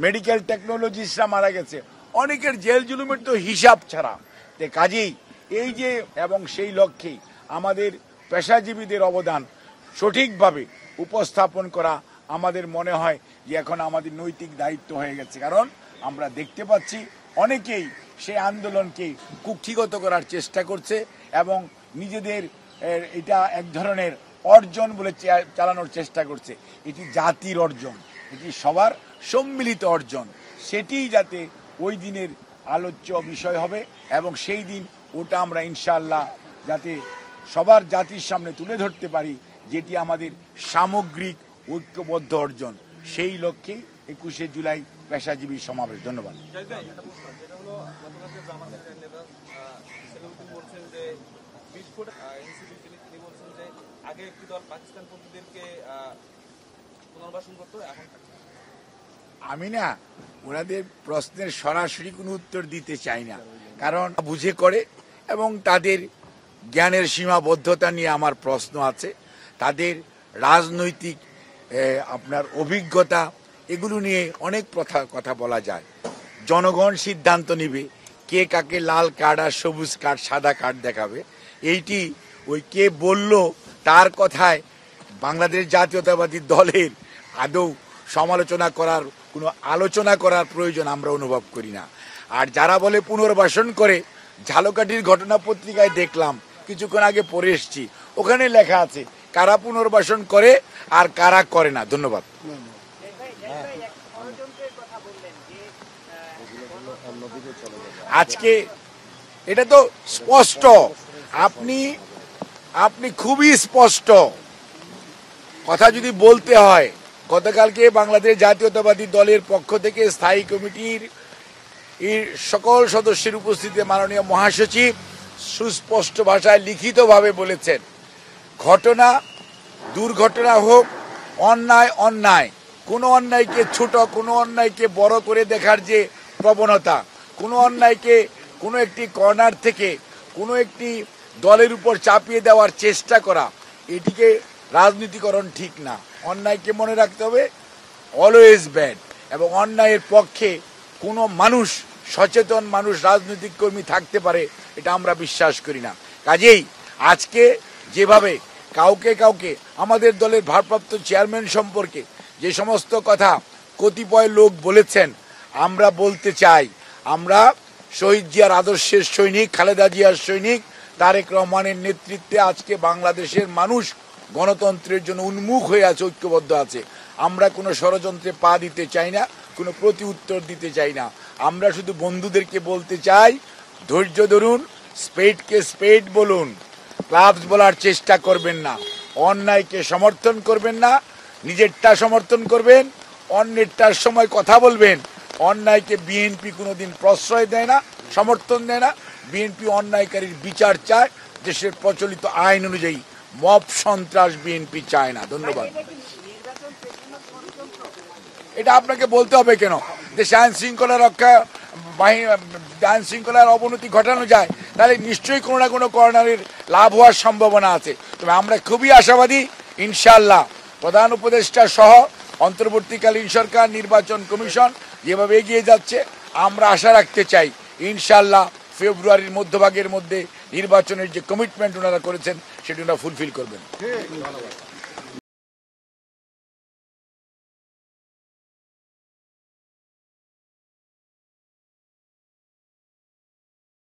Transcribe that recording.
Medical টেকনোলজিস্টরা মারা গেছে, অনেকের জেল জুলুমের তো হিসাব ছাড়া। কাজেই এই যে এবং সেই লক্ষ্যে আমাদের পেশাজীবীদের অবদান সঠিকভাবে উপস্থাপন করা আমাদের মনে হয় যে এখন আমাদের নৈতিক দায়িত্ব হয়ে গেছে। কারণ আমরা দেখতে পাচ্ছি অনেকেই সেই আন্দোলনকে কুক্ষিগত করার চেষ্টা করছে এবং নিজেদের এটা এক ধরনের অর্জন বলে চালানোর চেষ্টা করছে। এটি জাতির অর্জন, এটি সবার সম্মিলিত অর্জন। সেটি যাতে ওই দিনের আলোচ্য বিষয় হবে এবং সেই দিন ওটা আমরা ইনশাআল্লাহ যাতে সবার জাতির সামনে তুলে ধরতে পারি, যেটি আমাদের সামগ্রিক ঐক্যবদ্ধ অর্জন। সেই লক্ষ্যে 21শে জুলাই পেশাজীবী সমাবেশ। ধন্যবাদ। আমি না ওনাদের প্রশ্নের সরাসরি কোনো উত্তর দিতে চাই না, কারণ বুঝে করে এবং তাদের জ্ঞানের সীমাবদ্ধতা নিয়ে আমার প্রশ্ন আছে। তাদের রাজনৈতিক আপনার অভিজ্ঞতা এগুলো নিয়ে অনেক কথা বলা যায়। জনগণ সিদ্ধান্ত নিবে কে কাকে লাল কার্ড আর সবুজ কার্ড সাদা কার্ড দেখাবে। এইটি ওই কে বলল তার কথায় বাংলাদেশ জাতীয়তাবাদী দলের আদৌ সমালোচনা করার কোনো আলোচনা করার প্রয়োজন আমরা অনুভব করি না। আর যারা বলে পুনর্বাসন করে, ঝালকাঠির ঘটনা পত্রিকায় দেখলাম, কিছুক্ষণ আগে পড়ে এসছি, ওখানে লেখা আছে কারা পুনর্বাসন করে আর কারা করে না। ধন্যবাদ। আজকে এটা তো স্পষ্ট, আপনি খুবই স্পষ্ট কথা যদি বলতে হয়। গতকালকে বাংলাদেশ জাতীয়তাবাদী দলের পক্ষ থেকে স্থায়ী কমিটির সকল সদস্যের উপস্থিতিতে মাননীয় মহাসচিব সুস্পষ্ট ভাষায় লিখিতভাবে বলেছেন, ঘটনা দুর্ঘটনা হোক, অন্যায় অন্যায়, কোনো অন্যায়কে ছোট, কোনো অন্যায়কে বড় করে দেখার যে প্রবণতা, কোনো অন্যায়কে কোনো একটি কর্নার থেকে কোনো একটি দলের উপর চাপিয়ে দেওয়ার চেষ্টা করা, এটিকে রাজনীতিকরণ ঠিক না। অন্যায়কে মনে রাখতে হবে অলওয়েজ ব্যাড, এবং অন্যায়ের পক্ষে কোনো মানুষ, সচেতন মানুষ, রাজনৈতিক কর্মী থাকতে পারে এটা আমরা বিশ্বাস করি না। কাজেই আজকে যেভাবে কাউকে আমাদের দলের ভারপ্রাপ্ত চেয়ারম্যান সম্পর্কে যে সমস্ত কথা কতিপয় লোক বলেছেন, আমরা বলতে চাই, আমরা শহীদ জিয়ার আদর্শের সৈনিক, খালেদা জিয়ার সৈনিক, তারেক রহমানের নেতৃত্বে আজকে বাংলাদেশের মানুষ গণতন্ত্রের জন্য উন্মুখ হয়ে আছে, ঐক্যবদ্ধ আছে। আমরা কোনো ষড়যন্ত্রে পা দিতে চাই না, কোনো প্রতি উত্তর দিতে চাই না। আমরা শুধু বন্ধুদেরকে বলতে চাই, ধৈর্য ধরুন, স্পেডকে স্পেড বলুন, ক্লাবস বলার চেষ্টা করবেন না, অন্যায়কে সমর্থন করবেন না, নিজেরটা সমর্থন করবেন, অন্যেরটার সময় কথা বলবেন। অন্যায়কে বিএনপি কোনোদিন প্রশ্রয় দেয় না, সমর্থন দেয় না। বিএনপি অন্যায়কারীর বিচার চায়, দেশের প্রচলিত আইন অনুযায়ী। মব সন্ত্রাস বিএনপি চায় না। ধন্যবাদ। এটা আপনাকে বলতে হবে কেন? দেশে আইন শৃঙ্খলা রক্ষা বাহিনী, আইন শৃঙ্খলার অবনতি ঘটানো যায়, তাহলে নিশ্চয়ই কোনো না কোনো কর্নারের লাভ হওয়ার সম্ভাবনা আছে। তবে আমরা খুবই আশাবাদী, ইনশাআল্লাহ প্রধান উপদেষ্টা সহ অন্তর্বর্তীকালীন সরকার, নির্বাচন কমিশন যেভাবে এগিয়ে যাচ্ছে, আমরা আশা রাখতে চাই ইনশাআল্লাহ ফেব্রুয়ারির মধ্যভাগের মধ্যে নির্বাচনের যে কমিটমেন্ট ওনারা করেছেন সেটি ওনারা ফুলফিল করবেন।